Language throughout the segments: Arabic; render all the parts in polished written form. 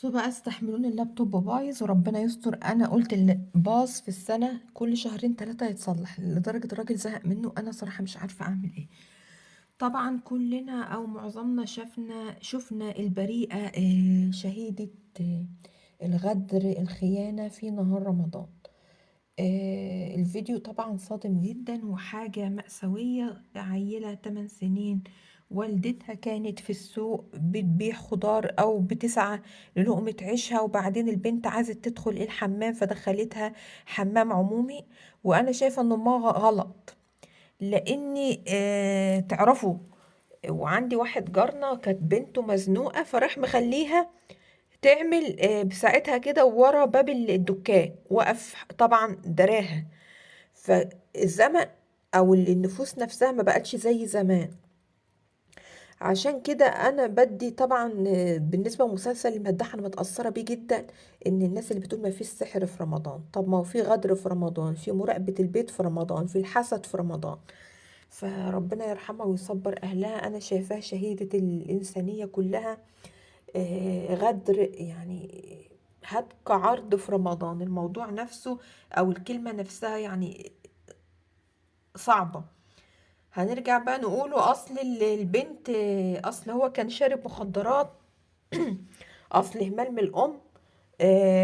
بصوا بقى، استحملوني اللابتوب بايظ وربنا يستر. انا قلت اللي باظ في السنه كل شهرين ثلاثه يتصلح، لدرجه الراجل زهق منه. انا صراحه مش عارفه اعمل ايه. طبعا كلنا او معظمنا شفنا البريئه، شهيده، الغدر، الخيانه في نهار رمضان. الفيديو طبعا صادم جدا وحاجة مأساوية. عيلة 8 سنين، والدتها كانت في السوق بتبيع خضار أو بتسعى للقمة عيشها، وبعدين البنت عايزة تدخل الحمام فدخلتها حمام عمومي. وأنا شايفة إن ما غلط، لأني تعرفوا، وعندي واحد جارنا كانت بنته مزنوقة فراح مخليها تعمل بساعتها كده ورا باب الدكان، وقف طبعا دراها. فالزمن او النفوس نفسها ما بقتش زي زمان. عشان كده انا بدي طبعا بالنسبه لمسلسل المداح انا متاثره بيه جدا. ان الناس اللي بتقول ما فيش سحر في رمضان، طب ما هو في غدر في رمضان، في مراقبه البيت في رمضان، في الحسد في رمضان. فربنا يرحمها ويصبر اهلها. انا شايفاها شهيده الانسانيه كلها. غدر يعني، هتك عرض في رمضان. الموضوع نفسه او الكلمه نفسها يعني صعبه. هنرجع بقى نقوله اصل البنت، اصل هو كان شارب مخدرات. اصل اهمال من الام.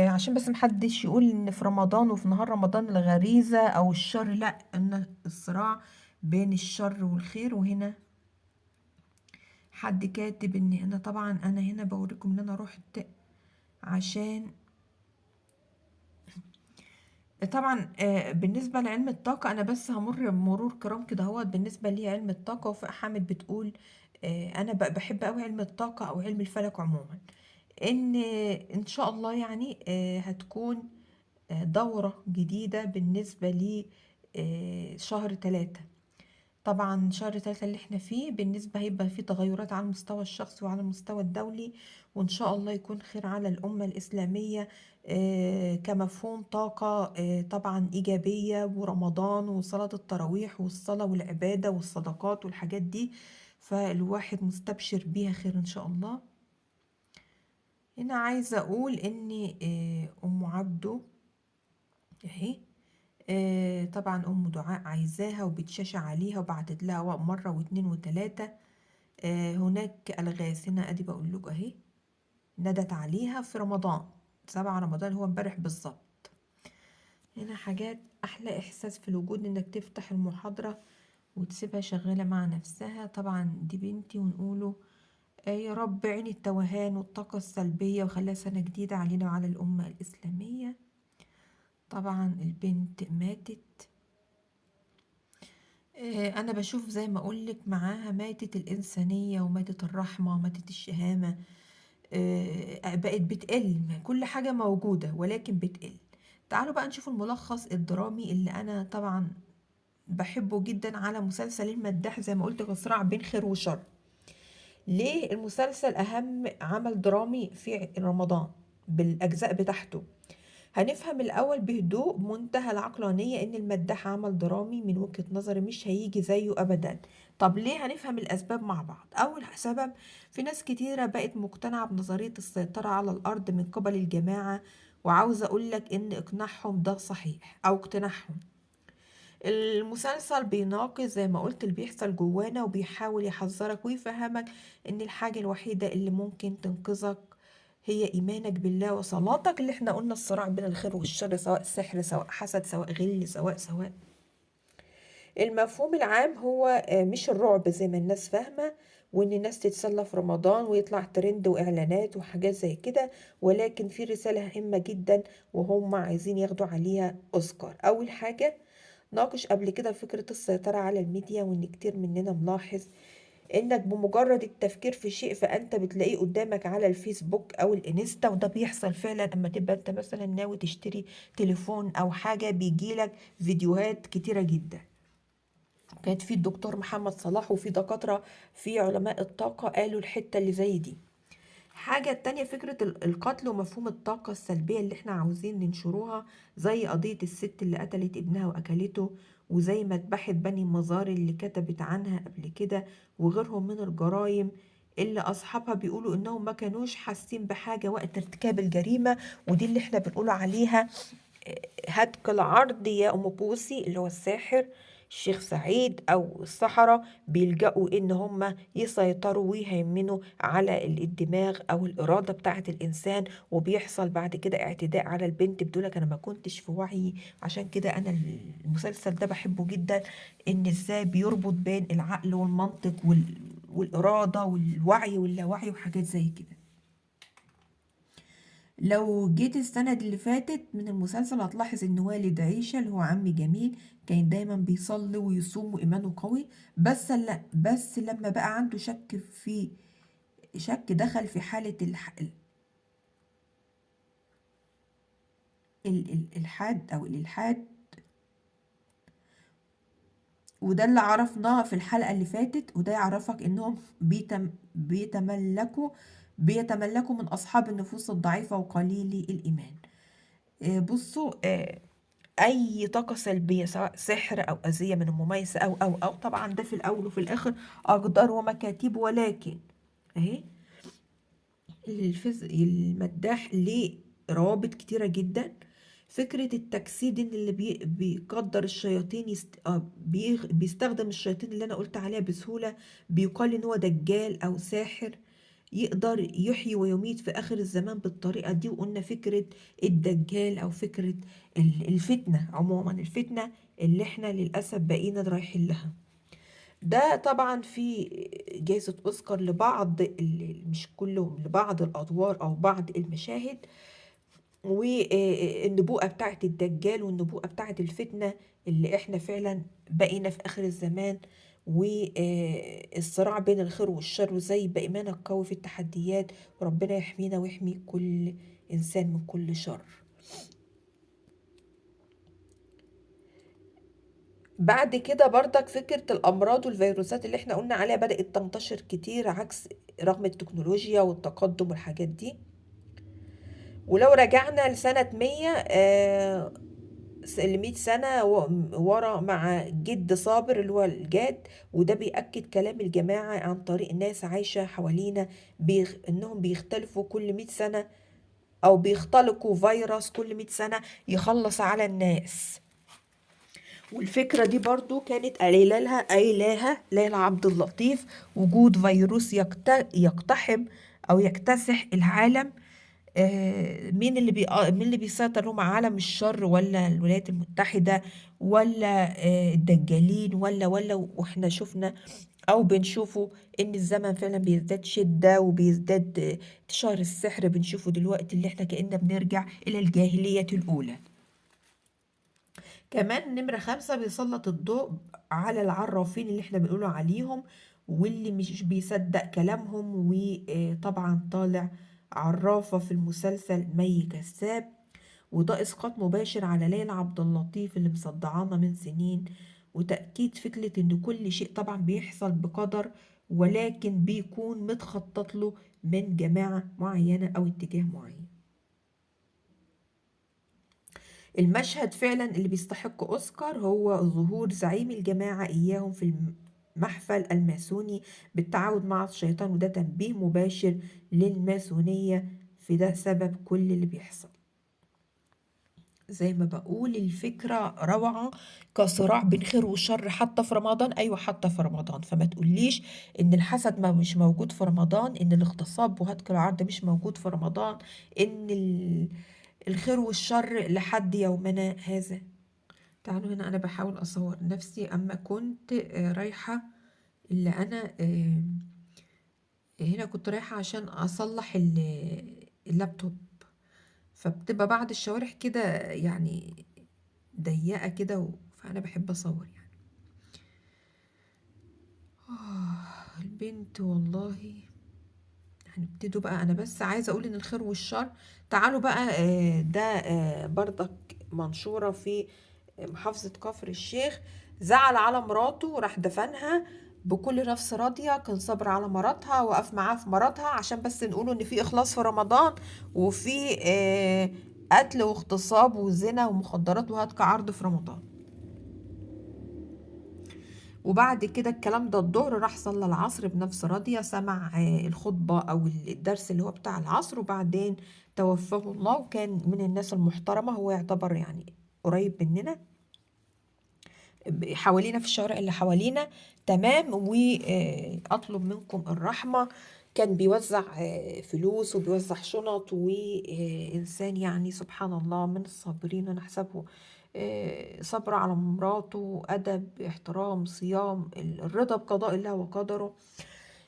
عشان بس محدش يقول ان في رمضان وفي نهار رمضان الغريزة او الشر، لا، ان الصراع بين الشر والخير. وهنا حد كاتب ان انا، طبعا انا هنا بوريكم ان انا رحت عشان طبعا بالنسبة لعلم الطاقة أنا بس همر مرور كرام كده. هو بالنسبة لي علم الطاقة، وفاء حامد بتقول أنا بحب أوي علم الطاقة أو علم الفلك عموما. إن شاء الله يعني هتكون دورة جديدة بالنسبة لي شهر 3. طبعا شهر 3 اللي احنا فيه بالنسبة هيبقى فيه تغيرات على المستوى الشخصي وعلى المستوى الدولي، وإن شاء الله يكون خير على الأمة الإسلامية. كمفهوم طاقة طبعا إيجابية، ورمضان وصلاة التراويح والصلاة والعبادة والصدقات والحاجات دي، فالواحد مستبشر بيها خير إن شاء الله. هنا عايزة أقول إن أم عبده أهي، طبعا أم دعاء عايزاها وبتشاشة عليها وبعتت لها مرة واتنين وتلاتة. هناك ألغاز. هنا أدي بقول لكم أهي، ندت عليها في رمضان 7 رمضان، هو امبارح بالظبط. هنا حاجات أحلى إحساس في الوجود إنك تفتح المحاضرة وتسيبها شغالة مع نفسها. طبعا دي بنتي، ونقوله يا رب عين التوهان والطاقة السلبية وخليها سنة جديدة علينا وعلى الأمة الإسلامية. طبعا البنت ماتت. انا بشوف زي ما اقولك معاها ماتت الانسانيه وماتت الرحمه وماتت الشهامه. بقت بتقل، كل حاجه موجوده ولكن بتقل. تعالوا بقى نشوف الملخص الدرامي اللي انا طبعا بحبه جدا على مسلسل المداح. زي ما قلت صراع بين خير وشر. ليه المسلسل اهم عمل درامي في رمضان بالاجزاء بتاعته؟ هنفهم الأول بهدوء منتهى العقلانية إن المداح عمل درامي من وجهة نظري مش هيجي زيه أبدا. طب ليه؟ هنفهم الأسباب مع بعض. أول سبب، في ناس كتيرة بقت مقتنعة بنظرية السيطرة على الأرض من قبل الجماعة، وعاوزة أقولك إن إقناعهم ده صحيح أو اقتناعهم. المسلسل بيناقش زي ما قلت اللي بيحصل جوانا، وبيحاول يحذرك ويفهمك إن الحاجة الوحيدة اللي ممكن تنقذك هي إيمانك بالله وصلاتك. اللي احنا قلنا الصراع بين الخير والشر، سواء سحر سواء حسد سواء غل سواء. المفهوم العام هو مش الرعب زي ما الناس فاهمة، وإن الناس تتسلى في رمضان ويطلع ترند وإعلانات وحاجات زي كده، ولكن في رسالة هامة جدا وهم عايزين ياخدوا عليها أوسكار. أول حاجة، ناقش قبل كده فكرة السيطرة على الميديا، وإن كتير مننا ملاحظ انك بمجرد التفكير في شيء فانت بتلاقيه قدامك على الفيسبوك او الانستا. وده بيحصل فعلا اما تبقى انت مثلا ناوي تشتري تليفون او حاجة، بيجيلك فيديوهات كتيرة جدا. كانت في الدكتور محمد صلاح وفي دكاترة في علماء الطاقة قالوا الحتة اللي زي دي. حاجة تانية، فكرة القتل ومفهوم الطاقة السلبية اللي احنا عاوزين ننشروها، زي قضية الست اللي قتلت ابنها وأكلته، وزي مذبحة بني مزار اللي كتبت عنها قبل كده، وغيرهم من الجرائم اللي أصحابها بيقولوا إنهم ما كانوش حاسين بحاجة وقت ارتكاب الجريمة، ودي اللي احنا بنقول عليها هتك العرض يا أم بوسي، اللي هو الساحر الشيخ سعيد أو السحرة بيلجأوا إن هم يسيطروا ويهيمنوا على الدماغ أو الإرادة بتاعة الإنسان، وبيحصل بعد كده اعتداء على البنت. بتقولك أنا ما كنتش في وعي. عشان كده أنا المسلسل ده بحبه جدا، إن إزاي بيربط بين العقل والمنطق والإرادة والوعي واللاوعي وحاجات زي كده. لو جيت السنة اللي فاتت من المسلسل هتلاحظ ان والد عيشة اللي هو عمي جميل كان دايما بيصلي ويصوم وإيمانه قوي، بس لما بقى عنده شك دخل في حالة الإلحاد أو الإلحاد. وده اللي عرفناه في الحلقة اللي فاتت، وده يعرفك انهم بيتملكوا من أصحاب النفوس الضعيفة وقليلي الإيمان. بصوا، اي طاقه سلبيه سواء سحر او اذيه من المميز او طبعا ده في الاول وفي الاخر اقدار ومكاتيب، ولكن اهي المداح ليه روابط كتيره جدا. فكره التجسيد ان اللي بيقدر الشياطين بيستخدم الشياطين اللي انا قلت عليها بسهوله. بيقال ان هو دجال او ساحر يقدر يحيي ويميت في آخر الزمان بالطريقة دي. وقلنا فكرة الدجال أو فكرة الفتنة عموما، الفتنة اللي احنا للأسف بقينا رايحين لها. ده طبعا في جائزة أوسكار لبعض مش كلهم، لبعض الأدوار أو بعض المشاهد، والنبوءة بتاعت الدجال والنبوءة بتاعت الفتنة اللي احنا فعلا بقينا في آخر الزمان، والصراع بين الخير والشر، وزي يبقى إيمانك قوي في التحديات. وربنا يحمينا ويحمي كل إنسان من كل شر. بعد كده برضك فكرة الأمراض والفيروسات اللي احنا قلنا عليها بدأت تنتشر كتير عكس رغم التكنولوجيا والتقدم والحاجات دي. ولو رجعنا لسنة 100 ل100 سنة ورا مع جد صابر اللي هو الجاد، وده بيأكد كلام الجماعة عن طريق الناس عايشة حوالينا إنهم بيختلفوا كل 100 سنة، أو بيختلقوا فيروس كل 100 سنة يخلص على الناس. والفكرة دي برضو كانت قايلاها ليلى عبد اللطيف، وجود فيروس يقتحم أو يكتسح العالم. مين اللي بيسيطر؟ هم عالم الشر ولا الولايات المتحدة ولا الدجالين ولا واحنا شفنا او بنشوفه ان الزمن فعلا بيزداد شدة وبيزداد انتشار السحر. بنشوفه دلوقتي اللي احنا كأننا بنرجع الى الجاهلية الاولى. كمان نمرة 5 بيسلط الضوء على العرافين اللي احنا بنقوله عليهم واللي مش بيصدق كلامهم. وطبعا طالع عرافة في المسلسل مي كساب، وده إسقاط مباشر على ليلى عبد اللطيف اللي مصدعانا من سنين، وتأكيد فكرة إن كل شيء طبعا بيحصل بقدر، ولكن بيكون متخطط له من جماعة معينة أو اتجاه معين. المشهد فعلا اللي بيستحق أوسكار هو ظهور زعيم الجماعة إياهم في المحفل الماسوني بالتعاون مع الشيطان، وده تنبيه مباشر للماسونية في ده سبب كل اللي بيحصل. زي ما بقول الفكرة روعة كصراع بين خير وشر حتى في رمضان. أيوة حتى في رمضان، فما تقوليش إن الحسد ما مش موجود في رمضان، إن الاغتصاب وهتك العرض مش موجود في رمضان، إن الخير والشر لحد يومنا هذا. تعالوا هنا، أنا بحاول أصور نفسي أما كنت رايحة، اللي أنا هنا كنت رايحة عشان أصلح اللابتوب، فبتبقى بعض الشوارع كده يعني ضيقة كده فأنا بحب أصور يعني. البنت والله هنبتدوا بقى. أنا بس عايزة أقول إن الخير والشر. تعالوا بقى، ده برضك منشورة في محافظة كفر الشيخ. زعل على مراته وراح دفنها بكل نفس راضية، كان صبر على مراتها، وقف معاه في مراتها، عشان بس نقوله ان في اخلاص في رمضان، وفي قتل واغتصاب وزنا ومخدرات وهتك عرض في رمضان. وبعد كده الكلام ده الظهر راح صلى العصر بنفس راضية، سمع الخطبة أو الدرس اللي هو بتاع العصر، وبعدين توفاه الله. وكان من الناس المحترمة، هو يعتبر يعني قريب مننا، حوالينا في الشوارع اللي حوالينا. تمام. وأطلب منكم الرحمة. كان بيوزع فلوس وبيوزع شنط، وإنسان يعني سبحان الله من الصابرين. أنا أحسبه صبر على مراته، أدب، احترام، صيام، الرضا بقضاء الله وقدره.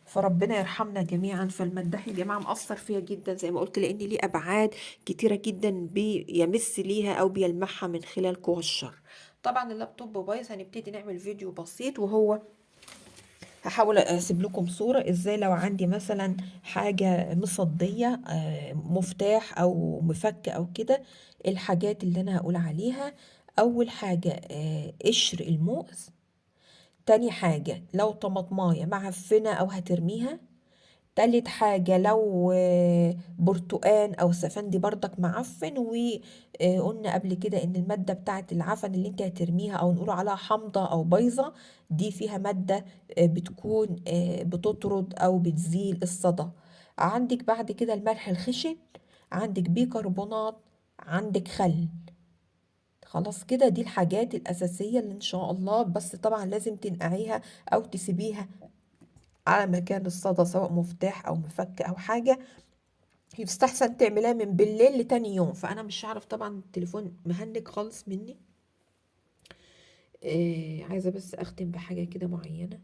فربنا يرحمنا جميعا. فالمداح يا جماعة مأثر فيا جدا زي ما قلت، لأن ليه أبعاد كتيرة جدا بيمس ليها أو بيلمحها من خلال قوى الشر. طبعا اللابتوب بايظ، هنبتدي نعمل فيديو بسيط، وهو هحاول اسيب لكم صورة ازاي لو عندي مثلا حاجة مصدية، مفتاح او مفك او كده. الحاجات اللي انا هقول عليها: اول حاجة قشر الموز. تاني حاجة لو طماطماية معفنة او هترميها. تالت حاجة لو برتقان أو سفندي بردك معفن. وقلنا قبل كده إن المادة بتاعت العفن اللي انت هترميها أو نقول عليها حامضة أو بايظة، دي فيها مادة بتكون بتطرد أو بتزيل الصدى. عندك بعد كده الملح الخشن، عندك بيكربونات، عندك خل. خلاص كده، دي الحاجات الأساسية اللي إن شاء الله. بس طبعا لازم تنقعيها أو تسيبيها على مكان الصدى، سواء مفتاح او مفك او حاجه. يستحسن تعملها من بالليل لتاني يوم. فانا مش هعرف، طبعا التليفون مهنج خالص مني. عايزه بس اختم بحاجه كده معينه.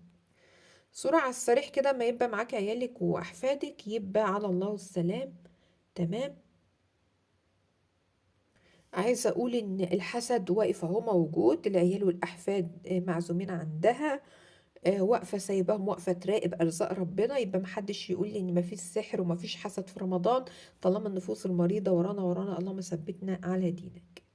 صورة على السريع كده، ما يبقى معاك عيالك واحفادك يبقى على الله والسلام. تمام. عايزه اقول ان الحسد واقف اهو موجود، العيال والاحفاد معزومين عندها، واقفة سايباهم، واقفة تراقب أرزاق ربنا. يبقى محدش يقول لي إن مفيش سحر ومفيش حسد في رمضان، طالما النفوس المريضة ورانا ورانا. اللهم ثبتنا على دينك.